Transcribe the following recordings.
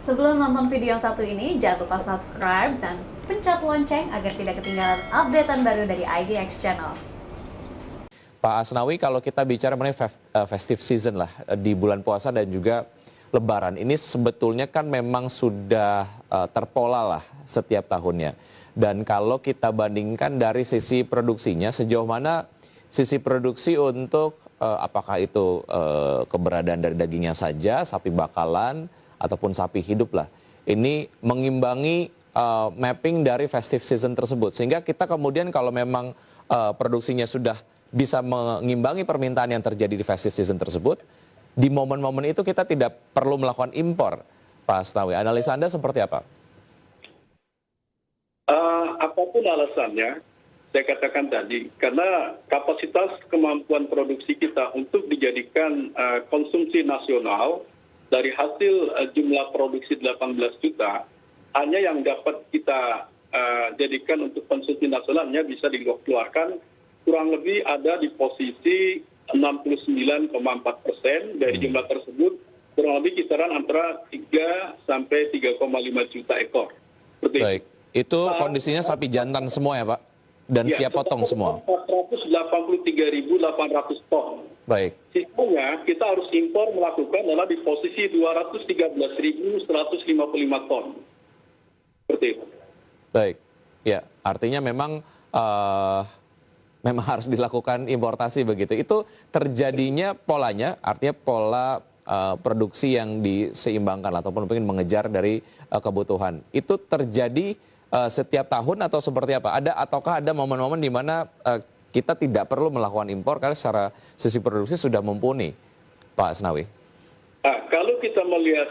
Sebelum nonton video yang satu ini, jangan lupa subscribe dan pencet lonceng agar tidak ketinggalan updatean baru dari IDX Channel. Pak Asnawi, kalau kita bicara mengenai festive season lah di bulan puasa dan juga Lebaran, ini sebetulnya kan memang sudah terpola lah setiap tahunnya. Dan kalau kita bandingkan dari sisi produksinya, sejauh mana sisi produksi untuk apakah itu keberadaan dari dagingnya saja, sapi bakalan, ataupun sapi hidup lah. Ini mengimbangi mapping dari festive season tersebut. Sehingga kita kemudian kalau memang produksinya sudah bisa mengimbangi permintaan yang terjadi di festive season tersebut, di momen-momen itu kita tidak perlu melakukan impor, Pak Asnawi. Analisa Anda seperti apa? Apapun alasannya, saya katakan tadi, karena kapasitas kemampuan produksi kita untuk dijadikan konsumsi nasional dari hasil jumlah produksi 18 juta, hanya yang dapat kita jadikan untuk konsumsi nasionalnya bisa dikeluarkan kurang lebih ada di posisi 69,4% dari jumlah tersebut, kurang lebih kisaran antara 3 sampai 3,5 juta ekor. Seperti Baik, itu kondisinya sapi jantan semua ya Pak? Dan ya, siap potong semua? 483.800 ton. Baik. Sisanya kita harus impor melakukan adalah di posisi 213.155 ton. Seperti itu. Baik, ya artinya memang harus dilakukan importasi begitu. Itu terjadinya polanya, artinya pola produksi yang diseimbangkan ataupun mungkin mengejar dari kebutuhan. Itu terjadi setiap tahun atau seperti apa? Ataukah ada momen-momen di mana kita tidak perlu melakukan impor karena secara sisi produksi sudah mumpuni, Pak Asnawi? Kalau kita melihat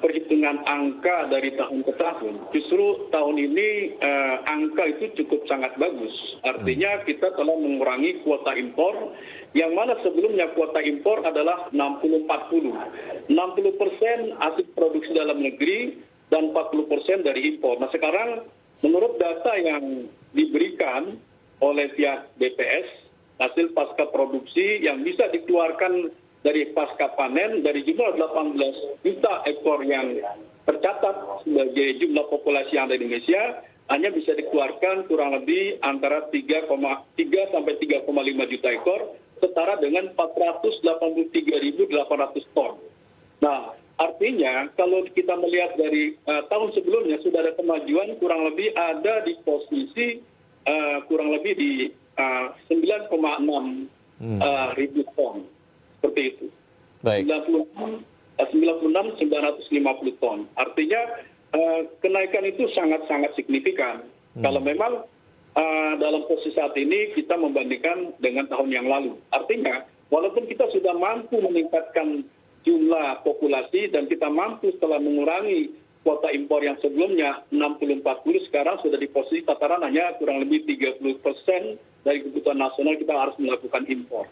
perhitungan angka dari tahun ke tahun, justru tahun ini angka itu cukup sangat bagus. Artinya kita telah mengurangi kuota impor, yang mana sebelumnya kuota impor adalah 60-40. 60% hasil produksi dalam negeri dan 40% dari impor. Nah sekarang menurut data yang diberikan oleh pihak BPS, hasil pasca produksi yang bisa dikeluarkan dari pasca panen, dari jumlah 18 juta ekor yang tercatat sebagai jumlah populasi yang ada di Indonesia, hanya bisa dikeluarkan kurang lebih antara 3 sampai 3,5 juta ekor, setara dengan 483.800 ton. Nah, artinya kalau kita melihat dari tahun sebelumnya sudah ada kemajuan kurang lebih ada di posisi kurang lebih di 9,6 ribu ton. Seperti itu. Baik. 96.950 ton. Artinya kenaikan itu sangat-sangat signifikan. Kalau memang dalam posisi saat ini kita membandingkan dengan tahun yang lalu. Artinya walaupun kita sudah mampu meningkatkan jumlah populasi dan kita mampu setelah mengurangi kuota impor yang sebelumnya 60-40, sekarang sudah di posisi tataran hanya kurang lebih 30% dari kebutuhan nasional kita harus melakukan impor.